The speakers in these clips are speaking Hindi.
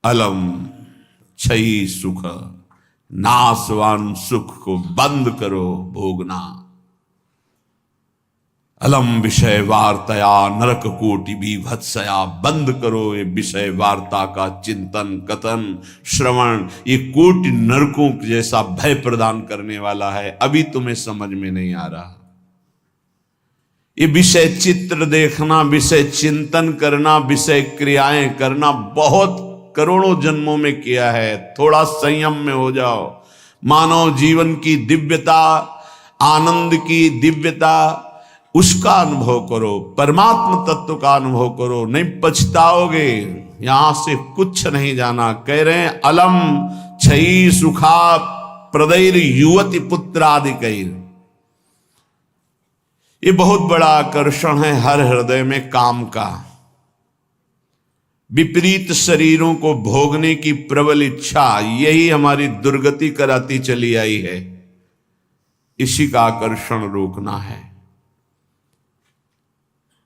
अलम क्षयी सुख, नाशवान सुख को बंद करो भोगना। अलम विषय वार्तया नरक कोटि बीभत्सया, बंद करो ये विषय वार्ता का चिंतन कथन श्रवण, ये कोटि नरकों जैसा भय प्रदान करने वाला है। अभी तुम्हें समझ में नहीं आ रहा। ये विषय चित्र देखना, विषय चिंतन करना, विषय क्रियाएं करना बहुत करोड़ों जन्मों में किया है। थोड़ा संयम में हो जाओ। मानव जीवन की दिव्यता, आनंद की दिव्यता, उसका अनुभव करो, परमात्म तत्व का अनुभव करो, नहीं पछताओगे। यहां से कुछ नहीं जाना। कह रहे हैं अलम क्षयी सुखा प्रदैर युवती पुत्रादिकैर। ये बहुत बड़ा आकर्षण है हर हृदय में काम का। विपरीत शरीरों को भोगने की प्रबल इच्छा, यही हमारी दुर्गति कराती चली आई है। इसी का आकर्षण रोकना है।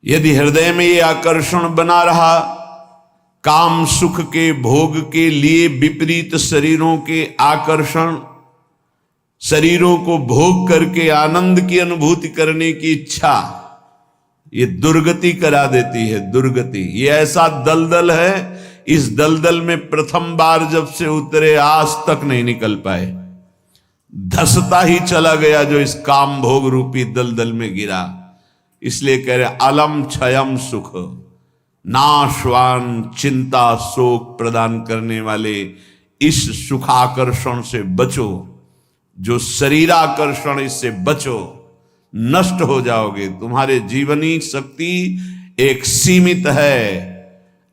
यदि हृदय में ये आकर्षण बना रहा, काम सुख के भोग के लिए विपरीत शरीरों के आकर्षण, शरीरों को भोग करके आनंद की अनुभूति करने की इच्छा, ये दुर्गति करा देती है। दुर्गति ये ऐसा दलदल है, इस दलदल में प्रथम बार जब से उतरे आज तक नहीं निकल पाए। धसता ही चला गया जो इस काम भोग रूपी दलदल में गिरा। इसलिए कह रहे अलम क्षयम सुख, नाशवान चिंता शोक प्रदान करने वाले इस सुखाकर्षण से बचो। जो शरीराकर्षण, इससे बचो, नष्ट हो जाओगे। तुम्हारे जीवनी शक्ति एक सीमित है।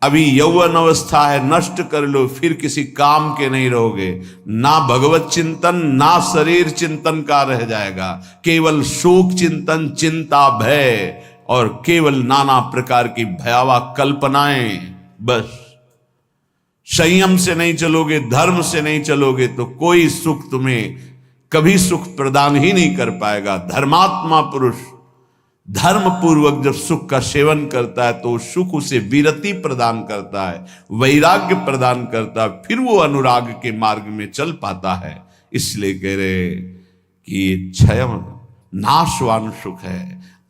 अभी यौवन अवस्था है, नष्ट कर लो, फिर किसी काम के नहीं रहोगे। ना भगवत चिंतन, ना शरीर चिंतन का रह जाएगा। केवल शोक चिंतन, चिंता, भय और केवल नाना प्रकार की भयावह कल्पनाएं। बस संयम से नहीं चलोगे, धर्म से नहीं चलोगे तो कोई सुख तुम्हें कभी सुख प्रदान ही नहीं कर पाएगा। धर्मात्मा पुरुष धर्म पूर्वक जब सुख का सेवन करता है तो सुख उसे विरति प्रदान करता है, वैराग्य प्रदान करता है, फिर वो अनुराग के मार्ग में चल पाता है। इसलिए कह रहे कि ये क्षयम नाशवान सुख है,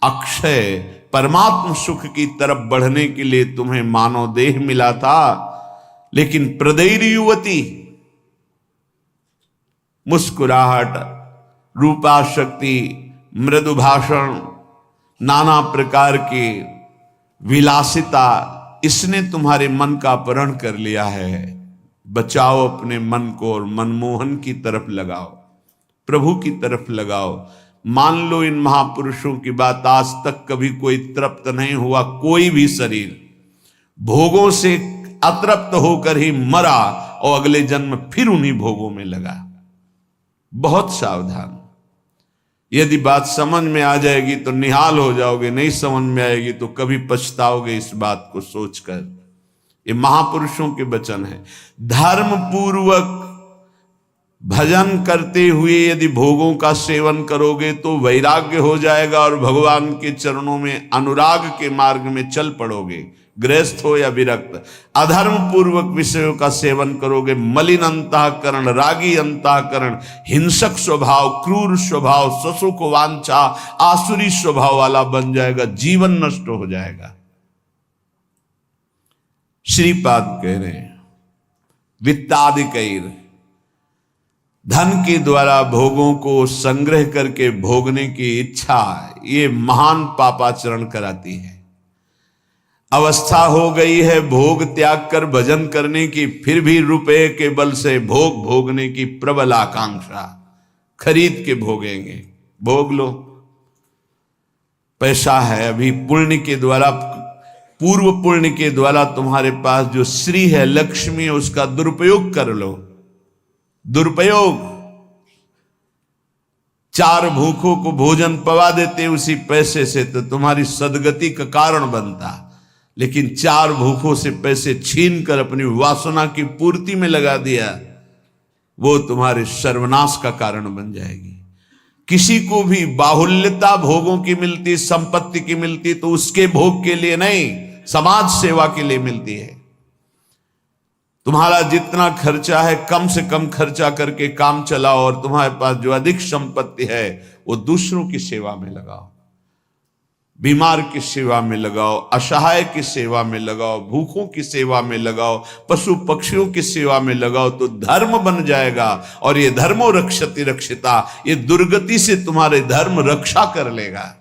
अक्षय परमात्म सुख की तरफ बढ़ने के लिए तुम्हें मानव देह मिला था। लेकिन प्रदैर युवती, मुस्कुराहट, रूपाशक्ति, मृदु भाषण, नाना प्रकार की विलासिता, इसने तुम्हारे मन का अपहरण कर लिया है। बचाओ अपने मन को और मनमोहन की तरफ लगाओ, प्रभु की तरफ लगाओ। मान लो इन महापुरुषों की बात, आज तक कभी कोई तृप्त नहीं हुआ। कोई भी शरीर भोगों से अतृप्त होकर ही मरा और अगले जन्म फिर उन्हीं भोगों में लगा। बहुत सावधान। यदि बात समझ में आ जाएगी तो निहाल हो जाओगे, नहीं समझ में आएगी तो कभी पछताओगे इस बात को सोचकर। ये महापुरुषों के वचन है। धर्म पूर्वक भजन करते हुए यदि भोगों का सेवन करोगे तो वैराग्य हो जाएगा और भगवान के चरणों में अनुराग के मार्ग में चल पड़ोगे, गृहस्थ हो या विरक्त। अधर्म पूर्वक विषयों का सेवन करोगे, मलिन अंतःकरण, रागी अंतःकरण, हिंसक स्वभाव, क्रूर स्वभाव, ससुख वांछा, आसुरी स्वभाव वाला बन जाएगा, जीवन नष्ट हो जाएगा। श्रीपाद कह रहे हैं वित्तादिकैर, धन के द्वारा भोगों को संग्रह करके भोगने की इच्छा, ये महान पापाचरण कराती है। अवस्था हो गई है भोग त्याग कर भजन करने की, फिर भी रुपए के बल से भोग भोगने की प्रबल आकांक्षा, खरीद के भोगेंगे। भोग लो, पैसा है अभी, पुण्य के द्वारा, पूर्व पुण्य के द्वारा तुम्हारे पास जो श्री है, लक्ष्मी है, उसका दुरुपयोग कर लो। दुरुपयोग, 4 भूखों को भोजन पवा देते उसी पैसे से तो तुम्हारी सदगति का कारण बनता। लेकिन 4 भूखों से पैसे छीन कर अपनी वासना की पूर्ति में लगा दिया, वो तुम्हारे सर्वनाश का कारण बन जाएगी। किसी को भी बाहुल्यता भोगों की मिलती, संपत्ति की मिलती तो उसके भोग के लिए नहीं, समाज सेवा के लिए मिलती है। तुम्हारा जितना खर्चा है कम से कम खर्चा करके काम चलाओ, और तुम्हारे पास जो अधिक संपत्ति है वो दूसरों की सेवा में लगाओ, बीमार की सेवा में लगाओ, असहाय की सेवा में लगाओ, भूखों की सेवा में लगाओ, पशु पक्षियों की सेवा में लगाओ, तो धर्म बन जाएगा। और ये धर्मो रक्षति रक्षिता, ये दुर्गति से तुम्हारे धर्म रक्षा कर लेगा।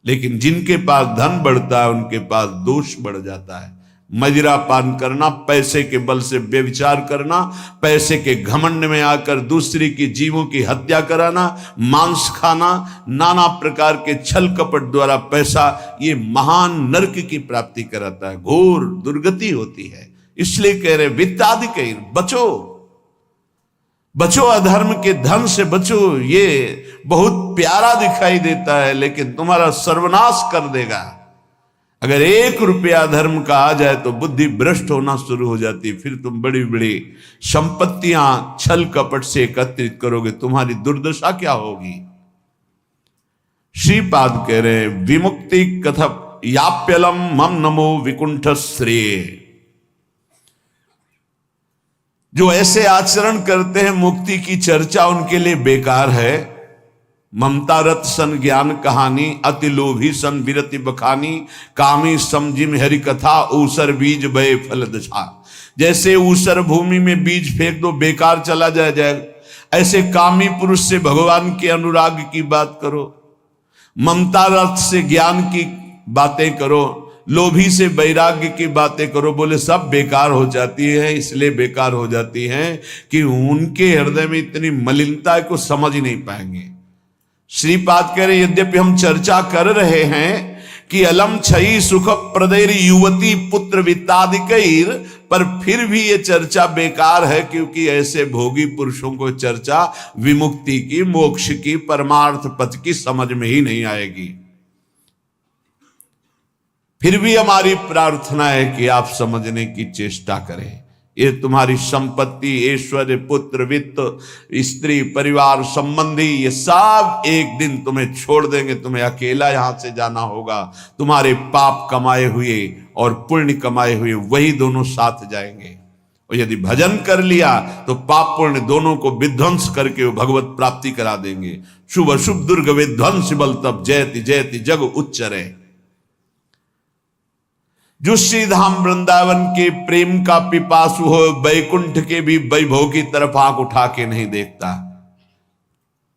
लेकिन जिनके पास धन बढ़ता है उनके पास दोष बढ़ जाता है। मदिरा पान करना, पैसे के बल से व्यभिचार करना, पैसे के घमंड में आकर दूसरी की जीवों की हत्या कराना, मांस खाना, नाना प्रकार के छल कपट द्वारा पैसा, ये महान नरक की प्राप्ति कराता है, घोर दुर्गति होती है। इसलिए कह रहे वित्तादि बचो, बचो, अधर्म के धन से बचो। ये बहुत प्यारा दिखाई देता है लेकिन तुम्हारा सर्वनाश कर देगा। अगर 1 रुपया धर्म का आ जाए तो बुद्धि भ्रष्ट होना शुरू हो जाती, फिर तुम बड़ी बड़ी संपत्तियां छल कपट से एकत्रित करोगे, तुम्हारी दुर्दशा क्या होगी। श्रीपाद कह रहे विमुक्ति कथ याप्यलम मम नमो विकुंठ श्रेय। जो ऐसे आचरण करते हैं मुक्ति की चर्चा उनके लिए बेकार है। ममता रत सन ज्ञान कहानी, अति लोभी सन विरति बखानी, कामी समझिम हरि कथा, ऊसर बीज बय फल दशा। जैसे ऊसर भूमि में बीज फेंक दो बेकार चला जाएगा, ऐसे कामी पुरुष से भगवान के अनुराग की बात करो, ममता रत से ज्ञान की बातें करो, लोभी से वैराग्य की बातें करो, बोले सब बेकार हो जाती है। इसलिए बेकार हो जाती है कि उनके हृदय में इतनी मलिनता है को समझ ही नहीं पाएंगे। श्रीपाद कह रहे यद्यपि हम चर्चा कर रहे हैं कि अलम छई सुख प्रदैर युवती पुत्र वित्तादिकैर, पर फिर भी ये चर्चा बेकार है, क्योंकि ऐसे भोगी पुरुषों को चर्चा विमुक्ति की, मोक्ष की, परमार्थ पथ की समझ में ही नहीं आएगी। फिर भी हमारी प्रार्थना है कि आप समझने की चेष्टा करें। ये तुम्हारी संपत्ति, ऐश्वर्य, पुत्र, वित्त, स्त्री, परिवार, संबंधी, ये सब एक दिन तुम्हें छोड़ देंगे। तुम्हें अकेला यहां से जाना होगा। तुम्हारे पाप कमाए हुए और पुण्य कमाए हुए वही दोनों साथ जाएंगे। और यदि भजन कर लिया तो पाप पुण्य दोनों को विध्वंस करके वो भगवत प्राप्ति करा देंगे। शुभ अशुभ दुर्ग विध्वंस बल तब जयति जयति जग उच्चरे। जो श्रीधाम वृंदावन के प्रेम का पिपासु हो, वैकुंठ के भी वैभव की तरफ आंख उठा के नहीं देखता।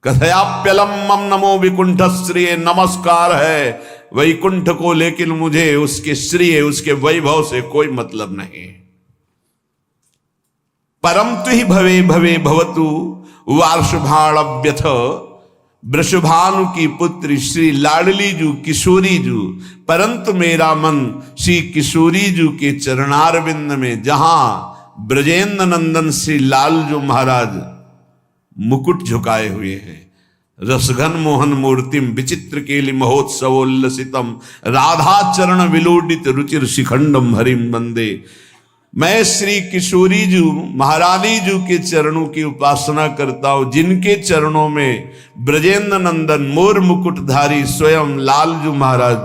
कथयाप्यलम मम नमो विकुंठ श्रेय, नमस्कार है वैकुंठ को, लेकिन मुझे उसके श्रेय, उसके वैभव से कोई मतलब नहीं। परम तु ही भवे भवे भवतु वार्षभाण्यथ, वृषभानु की पुत्री श्री लाडली जू किशोरी जू, परंतु मेरा मन श्री किशोरी जू के चरणारविंद में, जहां ब्रजेंद्र नंदन श्री लाल जो महाराज मुकुट झुकाए हुए हैं, रसघन मोहन मूर्तिम विचित्र केलि महोत्सवोल्लसितम, राधा चरण विलोडित रुचिर शिखंडम हरिम वंदे। मैं श्री किशोरी जू महारानी जू के चरणों की उपासना करता हूं, जिनके चरणों में ब्रजेंद्र नंदन मोर मुकुटधारी स्वयं लाल जू महाराज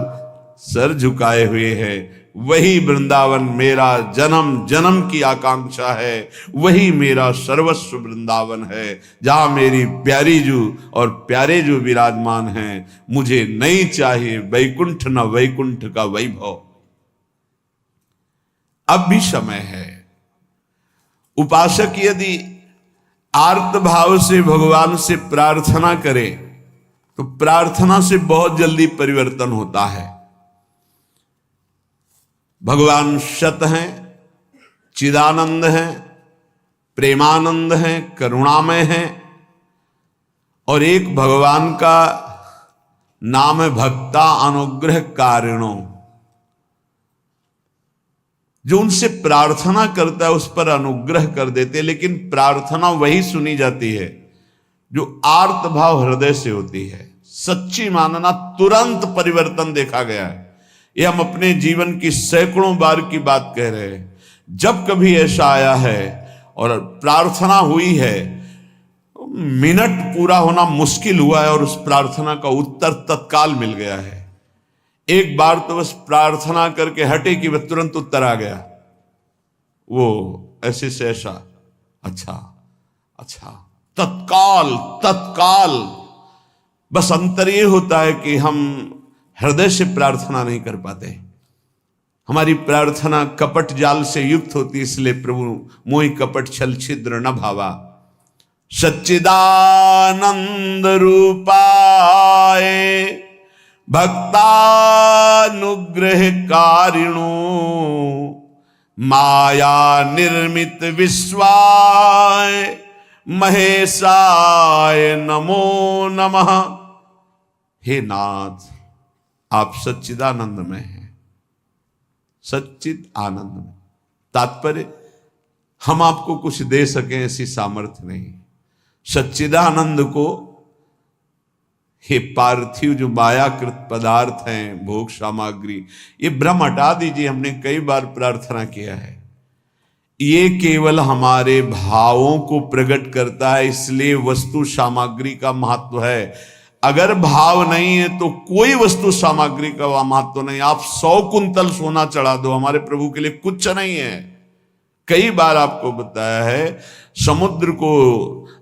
सर झुकाए हुए हैं। वही वृंदावन मेरा जन्म जन्म की आकांक्षा है, वही मेरा सर्वस्व वृंदावन है, जहां मेरी प्यारी जू और प्यारे जू विराजमान हैं। मुझे नहीं चाहिए वैकुंठ न वैकुंठ का वैभव। अब भी समय है। उपासक यदि आर्त भाव से भगवान से प्रार्थना करे तो प्रार्थना से बहुत जल्दी परिवर्तन होता है। भगवान सत हैं, चिदानंद हैं, प्रेमानंद हैं, करुणामय हैं, और एक भगवान का नाम है भक्ता अनुग्रह कारिणो। जो उनसे प्रार्थना करता है उस पर अनुग्रह कर देते, लेकिन प्रार्थना वही सुनी जाती है जो आर्त भाव हृदय से होती है। सच्ची मानना, तुरंत परिवर्तन देखा गया है। ये हम अपने जीवन की सैकड़ों बार की बात कह रहे हैं। जब कभी ऐसा आया है और प्रार्थना हुई है, मिनट पूरा होना मुश्किल हुआ है और उस प्रार्थना का उत्तर तत्काल मिल गया है। एक बार तो बस प्रार्थना करके हटे कि वह तुरंत उत्तर आ गया, वो ऐसे से ऐसा, अच्छा अच्छा, तत्काल तत्काल। बस अंतर ये होता है कि हम हृदय से प्रार्थना नहीं कर पाते, हमारी प्रार्थना कपट जाल से युक्त होती, इसलिए प्रभु मोहि कपट छल छिद्र न भावा। सच्चिदानंद रूपाय भक्तानुग्रहकारिणो माया निर्मित विश्वाय महेशाय नमो नमः। हे नाथ, आप सच्चिदानंद में हैं, सच्चिद आनंद में। तात्पर्य, हम आपको कुछ दे सकें ऐसी सामर्थ्य नहीं। सच्चिदानंद को हे पार्थिव जो मायाकृत पदार्थ हैं, भोग सामग्री, ये भ्रम हटा दीजिए। हमने कई बार प्रार्थना किया है, ये केवल हमारे भावों को प्रकट करता है, इसलिए वस्तु सामग्री का महत्व है। अगर भाव नहीं है तो कोई वस्तु सामग्री का महत्व नहीं। आप 100 कुंतल सोना चढ़ा दो, हमारे प्रभु के लिए कुछ नहीं है। कई बार आपको बताया है, समुद्र को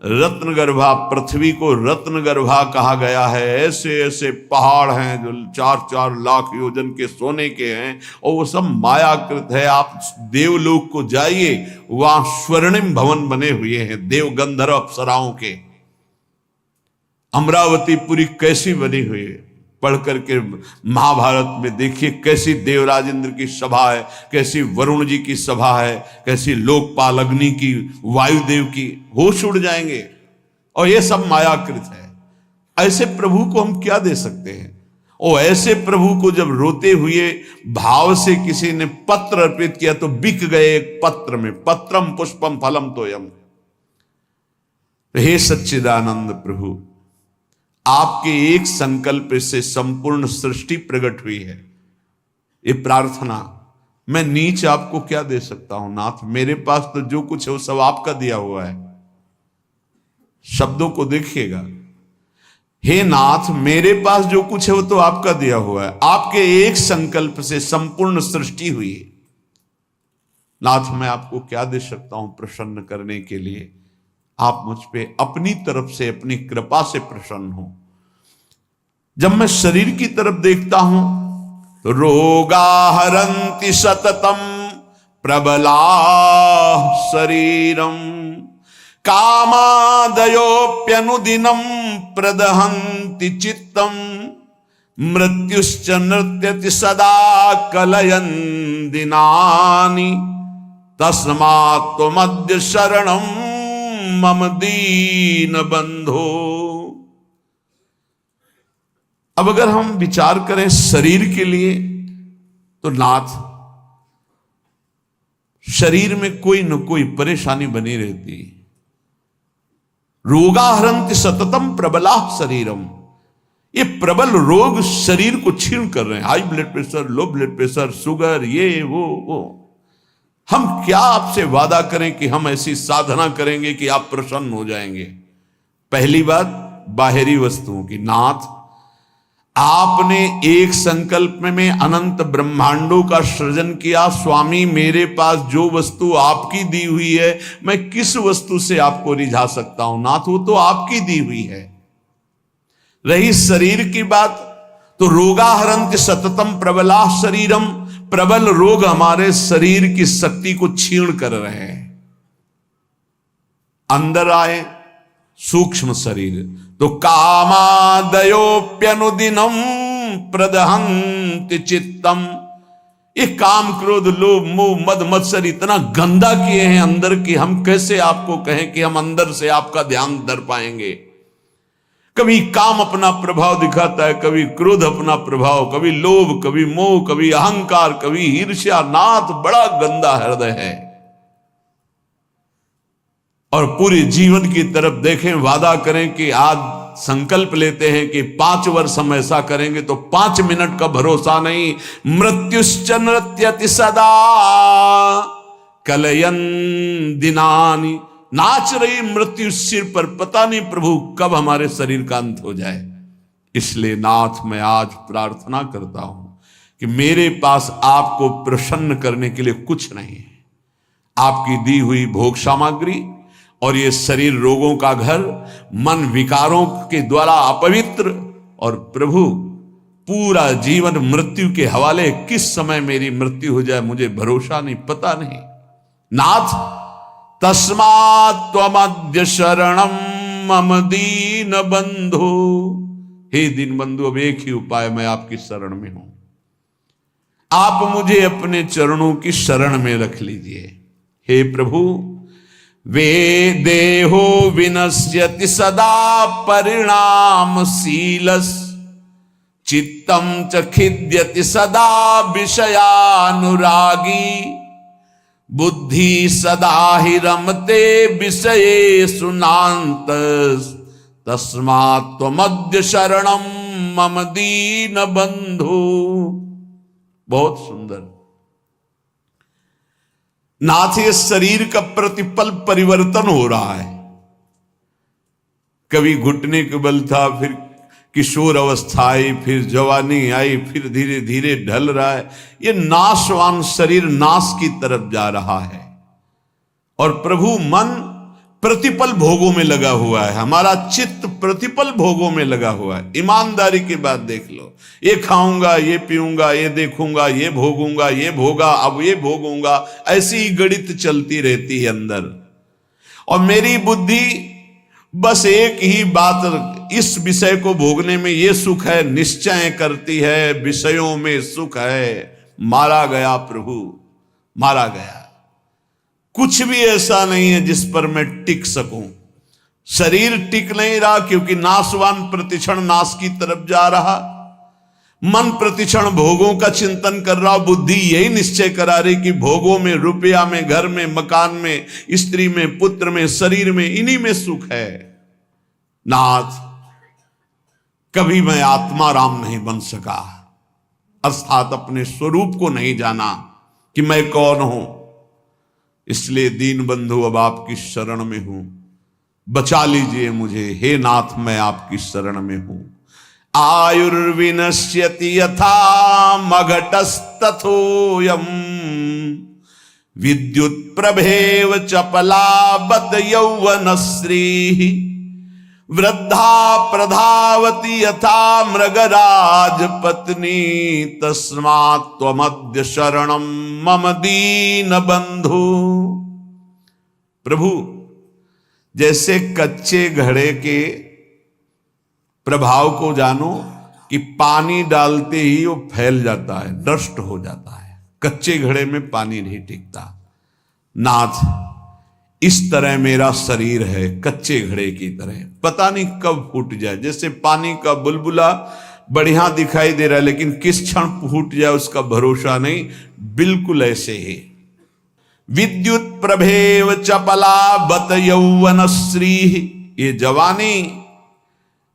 रत्नगर्भा, पृथ्वी को रत्नगर्भा कहा गया है। ऐसे ऐसे पहाड़ हैं जो 4-4 लाख योजन के सोने के हैं, और वो सब मायाकृत है। आप देवलोक को जाइए, वहां स्वर्णिम भवन बने हुए हैं देव गंधर्व अप्सराओं के। अमरावतीपुरी कैसी बनी हुई है, पढ़ करके महाभारत में देखिए कैसी देवराज इंद्र की सभा है, कैसी वरुण जी की सभा है, कैसी लोकपाल अग्नि की, वायुदेव की, होश उड़ जाएंगे। और ये सब मायाकृत है। ऐसे प्रभु को हम क्या दे सकते हैं? और ऐसे प्रभु को जब रोते हुए भाव से किसी ने पत्र अर्पित किया तो बिक गए एक पत्र में। पत्रम पुष्पम फलम तोयम। हे सच्चिदानंद प्रभु, आपके एक संकल्प से संपूर्ण सृष्टि प्रकट हुई है। ये प्रार्थना, मैं नीच आपको क्या दे सकता हूं नाथ? मेरे पास तो जो कुछ है वो सब आपका दिया हुआ है। शब्दों को देखिएगा, हे नाथ, मेरे पास जो कुछ है वो तो आपका दिया हुआ है। आपके एक संकल्प से संपूर्ण सृष्टि हुई है। नाथ, मैं आपको क्या दे सकता हूं प्रसन्न करने के लिए? आप मुझ पे अपनी तरफ से, अपनी कृपा से प्रसन्न हो। जब मैं शरीर की तरफ देखता हूं तो रोगा हरन्ति सततम प्रबला शरीरम कामादयोप्यनुदिनम प्रदहन्ति चित्तम मृत्युश्च नृत्यति सदा कलयन् दिनानि तस्मात् त्वमद्य शरणं मम दीन बंधो। अब अगर हम विचार करें शरीर के लिए तो नाथ, शरीर में कोई न कोई परेशानी बनी रहती। रोगाहरन्ति सततम प्रबला शरीरम। ये प्रबल रोग शरीर को छीन कर रहे हैं। High blood pressure, low blood pressure, sugar, ये वो। हम क्या आपसे वादा करें कि हम ऐसी साधना करेंगे कि आप प्रसन्न हो जाएंगे? पहली बात बाहरी वस्तुओं की। नाथ, आपने एक संकल्प में अनंत ब्रह्मांडों का सृजन किया। स्वामी, मेरे पास जो वस्तु आपकी दी हुई है, मैं किस वस्तु से आपको रिझा सकता हूं? नाथ, वो तो आपकी दी हुई है। रही शरीर की बात, तो रोगाहरन्ति सततम प्रबला शरीरम। प्रबल रोग हमारे शरीर की शक्ति को छीन कर रहे हैं। अंदर आए सूक्ष्म शरीर, तो कामादयोप्यनुदिनम प्रदहन्ति चित्तम। ये काम, क्रोध, लोभ, मोह, मद, मत्सर इतना गंदा किए हैं अंदर की, हम कैसे आपको कहें कि हम अंदर से आपका ध्यान धर पाएंगे? कभी काम अपना प्रभाव दिखाता है, कभी क्रोध अपना प्रभाव, कभी लोभ, कभी मोह, कभी अहंकार, कभी ईर्ष्या। नाथ, बड़ा गंदा हृदय है। और पूरे जीवन की तरफ देखें, वादा करें कि आज संकल्प लेते हैं कि 5 वर्ष हम ऐसा करेंगे, तो 5 मिनट का भरोसा नहीं। मृत्युश्च नृत्यति सदा कलयन् दिनानि। नाच रही मृत्यु सिर पर, पता नहीं प्रभु कब हमारे शरीर का अंत हो जाए। इसलिए नाथ, मैं आज प्रार्थना करता हूं कि मेरे पास आपको प्रसन्न करने के लिए कुछ नहीं है। आपकी दी हुई भोग सामग्री और ये शरीर रोगों का घर, मन विकारों के द्वारा अपवित्र, और प्रभु पूरा जीवन मृत्यु के हवाले, किस समय मेरी मृत्यु हो जाए मुझे भरोसा नहीं, पता नहीं। नाथ तस्मात् त्वमद्य शरणम मम दीन बंधु। हे दीन बंधु, अब एक ही उपाय, मैं आपकी शरण में हूं, आप मुझे अपने चरणों की शरण में रख लीजिए। हे प्रभु, वे देहो विनश्यति सदा परिणामशीलस्, चित्तम च खिद्यति सदा विषयानुरागी, बुद्धि सदा हि रमते विषयेषु नान्तस्, तस्मात् त्वमद्य शरणम मम दीन बंधु। बहुत सुंदर। नाथ, ये शरीर का प्रतिपल परिवर्तन हो रहा है। कभी घुटने के बल था, फिर किशोर अवस्था आई, फिर जवानी आई, फिर धीरे धीरे ढल रहा है। ये नाशवान शरीर नाश की तरफ जा रहा है और प्रभु मन प्रतिपल भोगों में लगा हुआ है, हमारा चित्त प्रतिपल भोगों में लगा हुआ है। ईमानदारी की बात देख लो, ये खाऊंगा, ये पीऊंगा, ये देखूंगा, ये भोगूंगा, ये भोगा, अब ये भोगूंगा, ऐसी ही गणित चलती रहती है अंदर। और मेरी बुद्धि बस एक ही बात, इस विषय को भोगने में ये सुख है निश्चय करती है, विषयों में सुख है। मारा गया प्रभु, मारा गया। कुछ भी ऐसा नहीं है जिस पर मैं टिक सकूं। शरीर टिक नहीं रहा क्योंकि नाशवान प्रतिक्षण नाश की तरफ जा रहा, मन प्रतिक्षण भोगों का चिंतन कर रहा, बुद्धि यही निश्चय करा रही कि भोगों में, रुपया में, घर में, मकान में, स्त्री में, पुत्र में, शरीर में, इन्हीं में सुख है। नाथ, कभी मैं आत्मा राम नहीं बन सका, अर्थात अपने स्वरूप को नहीं जाना कि मैं कौन हूं। इसलिए दीन बंधु, अब आपकी शरण में हूं, बचा लीजिए मुझे। हे नाथ, मैं आपकी शरण में हूं। आयुर्विनश्यति यथा मघटस्तथोयम्, विद्युत प्रभेव चपलाबत यौवनश्रीः, वृद्धा प्रधावति यथा मृगराज पत्नी, तस्मात् त्वमद्य शरणम मम दीन बंधु। प्रभु, जैसे कच्चे घड़े के प्रभाव को जानो कि पानी डालते ही वो फैल जाता है, डस्ट हो जाता है, कच्चे घड़े में पानी नहीं टिकता। नाथ, इस तरह मेरा शरीर है, कच्चे घड़े की तरह, पता नहीं कब फूट जाए। जैसे पानी का बुलबुला बढ़िया दिखाई दे रहा है लेकिन किस क्षण फूट जाए उसका भरोसा नहीं, बिल्कुल ऐसे ही। विद्युत प्रभेव चपला बत यौवनश्री, ये जवानी,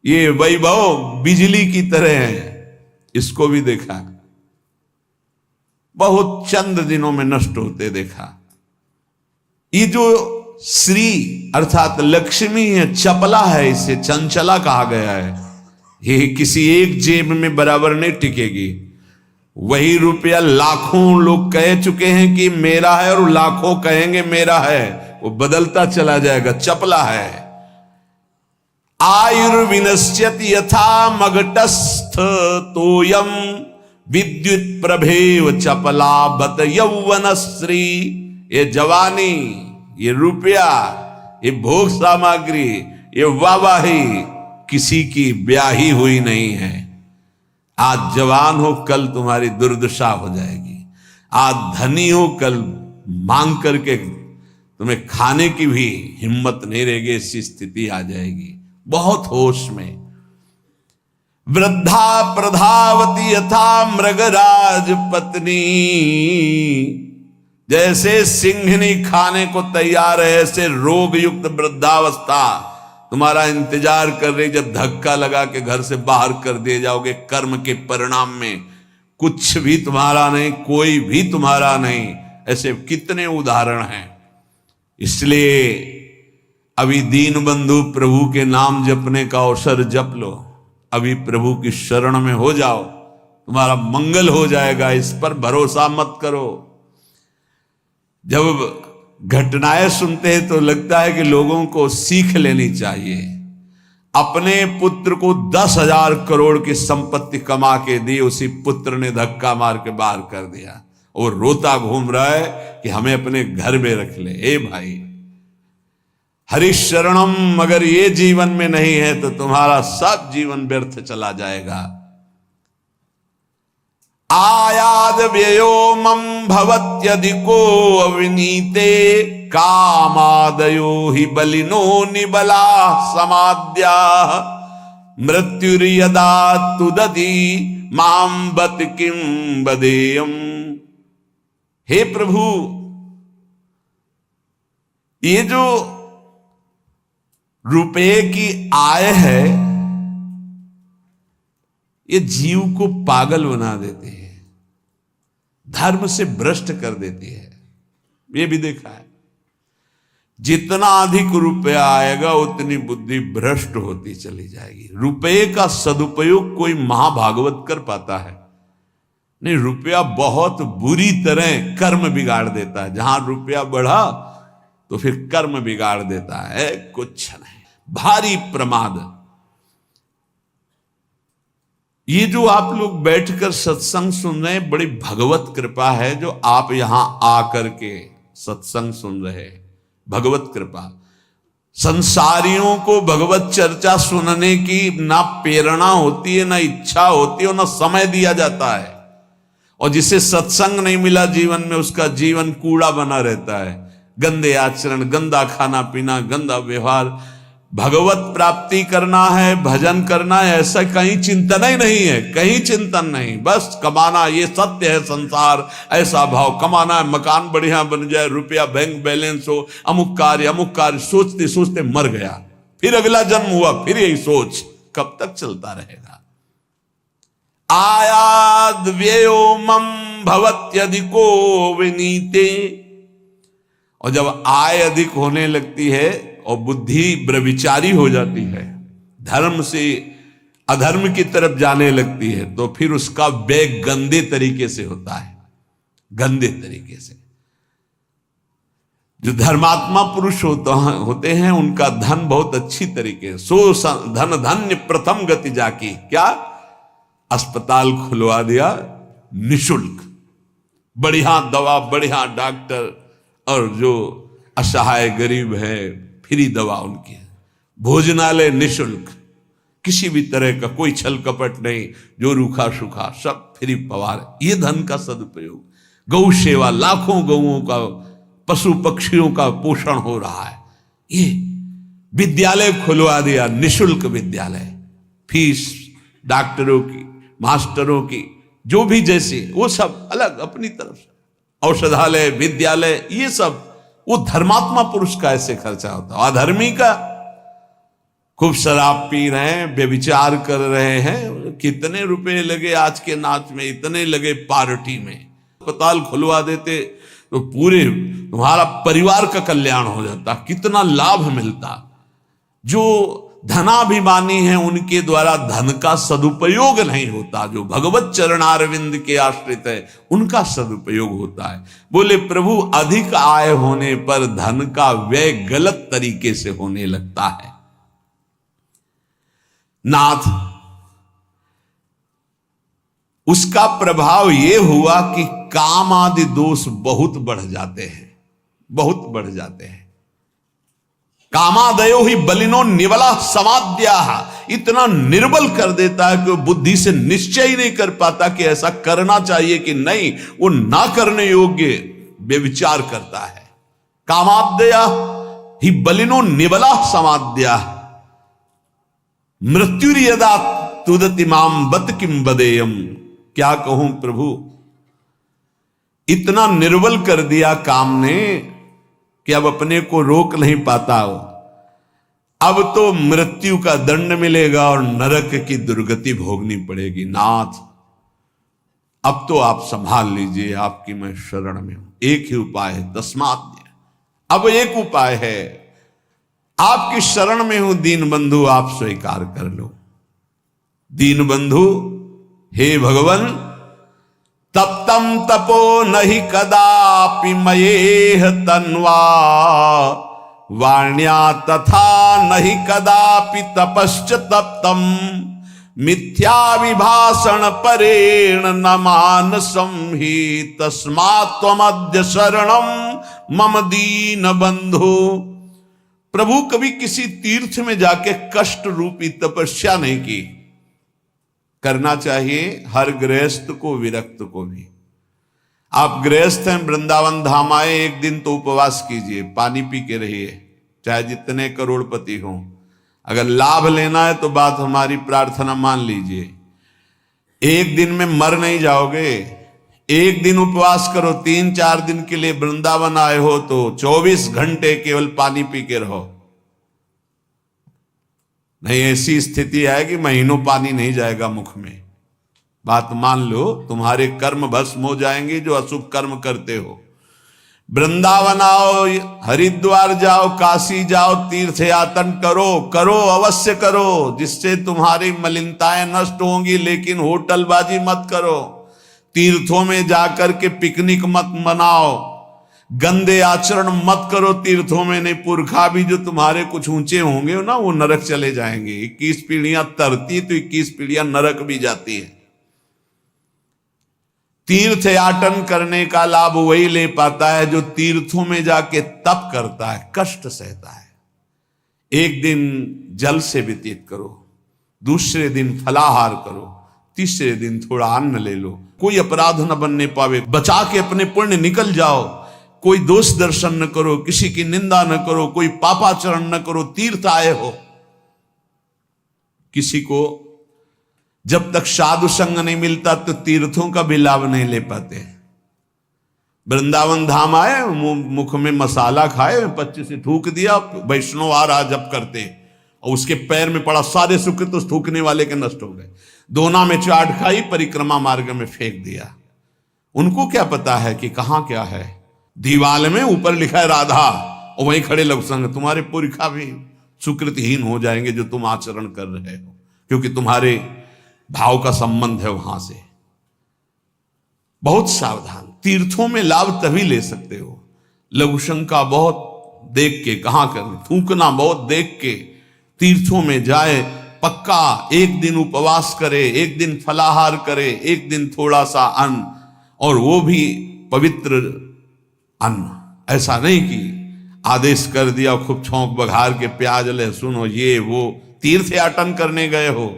ये वैभव बिजली की तरह है। इसको भी देखा, बहुत चंद दिनों में नष्ट होते देखा। ये जो श्री अर्थात लक्ष्मी है, चपला है, इसे चंचला कहा गया है। ये किसी एक जेब में बराबर नहीं टिकेगी। वही रुपया लाखों लोग कह चुके हैं कि मेरा है और लाखों कहेंगे मेरा है, वो बदलता चला जाएगा, चपला है। आयुर्विनश्यति यथा मघटस्थ तोयम, विद्युत प्रभेव चपला बत यौवनश्री। ये जवानी, ये रुपया, ये भोग सामग्री, ये वाहवाही किसी की ब्याही हुई नहीं है। आज जवान हो, कल तुम्हारी दुर्दशा हो जाएगी। आज धनी हो, कल मांग करके तुम्हें खाने की भी हिम्मत नहीं रहेगी, ऐसी स्थिति आ जाएगी। बहुत होश में। वृद्धा प्रधावती यथा मृगराज पत्नी, जैसे सिंहनी खाने को तैयार है, ऐसे रोग युक्त वृद्धावस्था तुम्हारा इंतजार कर रही। जब धक्का लगा के घर से बाहर कर दिए जाओगे, कर्म के परिणाम में कुछ भी तुम्हारा नहीं, कोई भी तुम्हारा नहीं। ऐसे कितने उदाहरण हैं। इसलिए अभी दीन बंधु, प्रभु के नाम जपने का अवसर जप लो। अभी प्रभु की शरण में हो जाओ, तुम्हारा मंगल हो जाएगा। इस पर भरोसा मत करो। जब घटनाएं सुनते हैं तो लगता है कि लोगों को सीख लेनी चाहिए। अपने पुत्र को 10,000 करोड़ की संपत्ति कमा के दी, उसी पुत्र ने धक्का मार के बाहर कर दिया और रोता घूम रहा है कि हमें अपने घर में रख ले। ए भाई, हरिशरणम अगर ये जीवन में नहीं है तो तुम्हारा सब जीवन व्यर्थ चला जाएगा। आयाद व्ययो मम भवत्यधिको अविनीते कामादयो हि बलिनो निबला समाद्या मृत्युर्यदा तुदति मां बत किं बदेयम। हे प्रभु, ये जो रुपये की आय है ये जीव को पागल बना देती है, धर्म से भ्रष्ट कर देती है। ये भी देखा है, जितना अधिक रुपया आएगा उतनी बुद्धि भ्रष्ट होती चली जाएगी। रुपये का सदुपयोग कोई महाभागवत कर पाता है नहीं, रुपया बहुत बुरी तरह कर्म बिगाड़ देता है। जहां रुपया बढ़ा तो फिर कर्म बिगाड़ देता है, कुछ नहीं, भारी प्रमाद। ये जो आप लोग बैठकर सत्संग सुन रहे हैं, बड़ी भगवत कृपा है जो आप यहां आकर के सत्संग सुन रहे हैं, भगवत कृपा। संसारियों को भगवत चर्चा सुनने की ना प्रेरणा होती है, ना इच्छा होती है, ना समय दिया जाता है। और जिसे सत्संग नहीं मिला जीवन में, उसका जीवन कूड़ा बना रहता है। गंदे आचरण, गंदा खाना पीना, गंदा व्यवहार। भगवत प्राप्ति करना है, भजन करना है, ऐसा कहीं चिंतन ही नहीं है, कहीं चिंतन नहीं। बस कमाना, ये सत्य है संसार, ऐसा भाव, कमाना है, मकान बढ़िया बन जाए, रुपया बैंक बैलेंस हो, अमुक कार्य सोचते सोचते मर गया, फिर अगला जन्म हुआ, फिर यही सोच, कब तक चलता रहेगा। आयाद व्ययो मम भवत्यधिको विनीते। और जब आय अधिक होने लगती है और बुद्धि ब्रविचारी हो जाती है, धर्म से अधर्म की तरफ जाने लगती है, तो फिर उसका व्यय गंदे तरीके से होता है, गंदे तरीके से। जो धर्मात्मा पुरुष होते हैं उनका धन बहुत अच्छी तरीके से, सो धन धन्य प्रथम गति जाकी। क्या? अस्पताल खुलवा दिया निशुल्क, बढ़िया दवा, बढ़िया डॉक्टर, और जो असहाय गरीब है फ्री दवा उनकी है, भोजनालय निशुल्क, किसी भी तरह का कोई छल कपट नहीं, जो रूखा सूखा सब फ्री पवार। ये धन का सदुपयोग। गौ सेवा, लाखों गौओं का, पशु पक्षियों का पोषण हो रहा है। ये विद्यालय खुलवा दिया, निशुल्क विद्यालय, फीस डॉक्टरों की, मास्टरों की, जो भी जैसे, वो सब अलग अपनी तरफ से। औषधालय, विद्यालय, ये सब वो धर्मात्मा पुरुष का ऐसे खर्चा होता है। अधर्मी का खूब शराब पी रहे हैं, व्यभिचार कर रहे हैं, कितने रुपए लगे आज के नाच में, इतने लगे पार्टी में। अस्पताल खुलवा देते तो पूरे तुम्हारा परिवार का कल्याण हो जाता, कितना लाभ मिलता। जो धनाभिमानी हैं उनके द्वारा धन का सदुपयोग नहीं होता, जो भगवत चरणारविंद के आश्रित है उनका सदुपयोग होता है। बोले प्रभु, अधिक आय होने पर धन का व्यय गलत तरीके से होने लगता है। नाथ, उसका प्रभाव यह हुआ कि काम आदि दोष बहुत बढ़ जाते हैं, बहुत बढ़ जाते हैं। कामादयो ही बलिनो निबला समाद्या, इतना निर्बल कर देता है कि वो बुद्धि से निश्चय ही नहीं कर पाता कि ऐसा करना चाहिए कि नहीं, वो ना करने योग्य बेविचार करता है। कामाद्या ही बलिनो निबला समाद्या मृत्युर्यदा तुदति माम बत किम बदेयम। क्या कहूं प्रभु, इतना निर्बल कर दिया काम ने कि अब अपने को रोक नहीं पाता। अब तो मृत्यु का दंड मिलेगा और नरक की दुर्गति भोगनी पड़ेगी। नाथ, अब तो आप संभाल लीजिए, आपकी मैं शरण में हूं। एक ही उपाय है, तस्मात्। अब एक उपाय है, आपकी शरण में हूं दीन बंधु, आप स्वीकार कर लो। दीन बंधु, हे भगवान, तप्तं तपो नहि कदापि मयेह तन्वा वाण्या तथा नहि कदापि तपश्च तप्तम् मिथ्या विभाषण परेण न मानसं हि तस्मात् त्वमद्य शरणं मम दीन बंधु। प्रभु कभी किसी तीर्थ में जाके कष्ट रूपी तपस्या नहीं की। करना चाहिए हर गृहस्थ को, विरक्त को भी। आप गृहस्थ हैं, वृंदावन धाम आए, एक दिन तो उपवास कीजिए, पानी पी के रहिए, चाहे जितने करोड़पति हों। अगर लाभ लेना है तो बात हमारी प्रार्थना मान लीजिए। एक दिन में मर नहीं जाओगे। एक दिन उपवास करो, 3-4 दिन के लिए वृंदावन आए हो तो 24 घंटे केवल पानी पी के रहो। नहीं ऐसी स्थिति है कि महीनों पानी नहीं जाएगा मुख में। बात मान लो, तुम्हारे कर्म भस्म हो जाएंगे जो अशुभ कर्म करते हो। वृंदावन आओ, हरिद्वार जाओ, काशी जाओ, तीर्थ यातन करो, करो अवश्य करो, जिससे तुम्हारी मलिनताएं नष्ट होंगी। लेकिन होटलबाजी मत करो, तीर्थों में जाकर के पिकनिक मत मनाओ, गंदे आचरण मत करो तीर्थों में। नहीं, पुरखा भी जो तुम्हारे कुछ ऊंचे होंगे ना, वो नरक चले जाएंगे। 21 पीढ़ियां तरती तो 21 पीढ़ियां नरक भी जाती है। तीर्थ याटन करने का लाभ वही ले पाता है जो तीर्थों में जाके तप करता है, कष्ट सहता है। एक दिन जल से व्यतीत करो, दूसरे दिन फलाहार करो, तीसरे दिन थोड़ा अन्न ले लो। कोई अपराध न बनने पावे, बचा के अपने पुण्य निकल जाओ। कोई दोष दर्शन न करो, किसी की निंदा न करो, कोई पापाचरण न करो। तीर्थ आए हो, किसी को जब तक साधु संग नहीं मिलता तो तीर्थों का भी लाभ नहीं ले पाते। वृंदावन धाम आए, मुख में मसाला खाए, 25 से थूक दिया, वैष्णव आ रहा जब करते, और उसके पैर में पड़ा, सारे सुख तो थूकने वाले के नष्ट हो गए। दोना में चाट खाई, परिक्रमा मार्ग में फेंक दिया। उनको क्या पता है कि कहां क्या है। दीवाल में ऊपर लिखा है राधा, और वहीं खड़े लोग संग, तुम्हारे पुरखा भी सुकृतहीन हो जाएंगे जो तुम आचरण कर रहे हो, क्योंकि तुम्हारे भाव का संबंध है वहां से। बहुत सावधान। तीर्थों में लाभ तभी ले सकते हो, लघु शंका बहुत देख के, कहां करनी, थूकना बहुत देख के। तीर्थों में जाए, पक्का एक दिन उपवास करे, एक दिन फलाहार करे, एक दिन थोड़ा सा अन्न, और वो भी पवित्र अन्न। ऐसा नहीं कि आदेश कर दिया खूब छौंक बघार के, प्याज लहसुन हो, ये वो। तीर्थ याटन करने गए हो,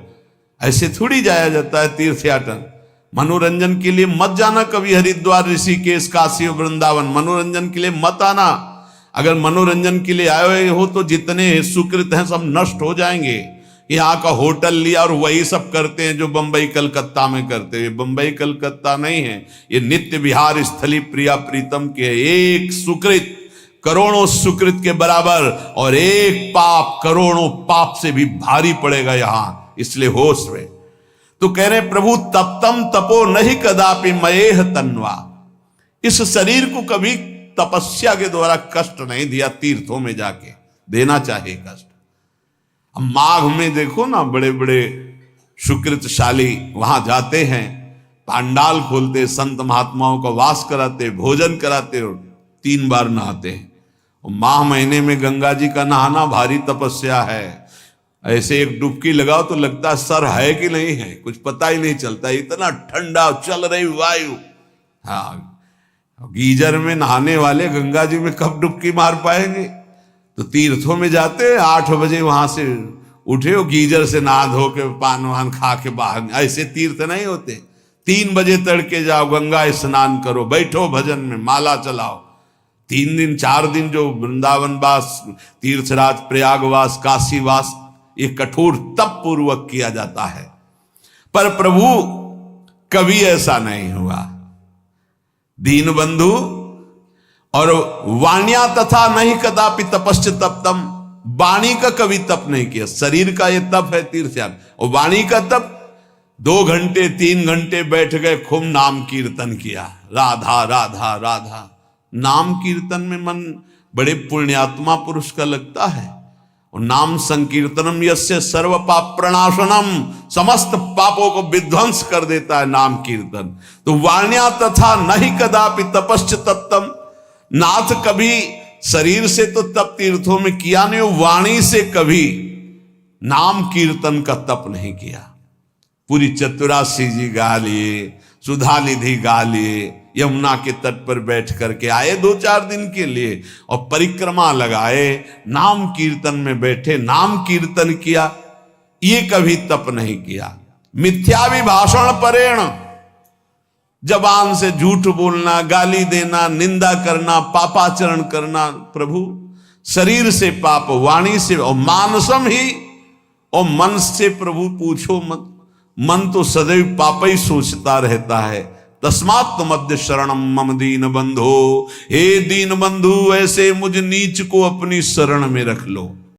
ऐसे थोड़ी जाया जाता है तीर्थ याटन। मनोरंजन के लिए मत जाना कभी हरिद्वार, ऋषिकेश, काशी, वृंदावन। मनोरंजन के लिए मत आना। अगर मनोरंजन के लिए आए हो तो जितने सुकृत हैं सब नष्ट हो जाएंगे। यहाँ का होटल लिया और वही सब करते हैं जो बंबई कलकत्ता में करते हैं। बंबई कलकत्ता नहीं है, ये नित्य विहार स्थली प्रिया प्रीतम के। एक सुकृत करोड़ों सुकृत के बराबर, और एक पाप करोड़ों पाप से भी भारी पड़ेगा यहां। इसलिए होश में तो कह रहे प्रभु, तप्तम तपो नहीं कदापि मयेह तन्वा। इस शरीर को कभी तपस्या के द्वारा कष्ट नहीं दिया, तीर्थों में जाके देना चाहिए कष्ट। अब माघ में देखो ना, बड़े बड़े सुकृतशाली वहां जाते हैं, पांडाल खोलते, संत महात्माओं का वास कराते, भोजन कराते, और 3 बार नहाते हैं। और माह महीने में गंगा जी का नहाना भारी तपस्या है। ऐसे एक डुबकी लगाओ तो लगता है सर है कि नहीं है, कुछ पता ही नहीं चलता, इतना ठंडा चल रही वायु। हाँ, गीजर में नहाने वाले गंगा जी में कब डुबकी मार पाएंगे। तो तीर्थों में जाते, 8 बजे वहां से उठे हो, गीजर से नहा धो के पान वान खा के बाहर। ऐसे तीर्थ नहीं होते। 3 बजे तड़के जाओ, गंगा स्नान करो, बैठो भजन में, माला चलाओ। 3 दिन 4 दिन जो वृंदावन वास, तीर्थराज, प्रयागवास, काशीवास, ये कठोर तप पूर्वक किया जाता है। पर प्रभु कभी ऐसा नहीं हुआ। दीन बंधु, और वाण्या तथा नहीं कदापि तपश्च तप्तम। वाणी का कभी तप नहीं किया। शरीर का ये तप है तीर्थ याग, और वाणी का तप 2 घंटे 3 घंटे बैठ गए, खूब नाम कीर्तन किया, राधा राधा राधा। नाम कीर्तन में मन बड़े पुण्यात्मा पुरुष का लगता है। और नाम संकीर्तनम यस्य सर्व पाप प्रणाशनम, समस्त पापों को विध्वंस कर देता है नाम कीर्तन। तो वाण्या तथा नहीं कदापि तपश्च तत्तम, नाथ कभी शरीर से तो तप तीर्थों में किया नहीं, वाणी से कभी नाम कीर्तन का तप नहीं किया। पूरी चतुरासी जी गा लिए, सुधा निधि गा लिए, यमुना के तट पर बैठ करके आए 2-4 दिन के लिए और परिक्रमा लगाए, नाम कीर्तन में बैठे, नाम कीर्तन किया, ये कभी तप नहीं किया। मिथ्या विभाषण परेण, जबान से झूठ बोलना, गाली देना, निंदा करना, पापाचरण करना, प्रभु शरीर से पाप, वाणी से, और मानसम ही, और मन से प्रभु पूछो मत, मन तो सदैव पाप ही सोचता रहता है। तस्मात् मध्य शरणम मम दीन बंधो, हे दीन बंधु ऐसे मुझ नीच को अपनी शरण में रख लो।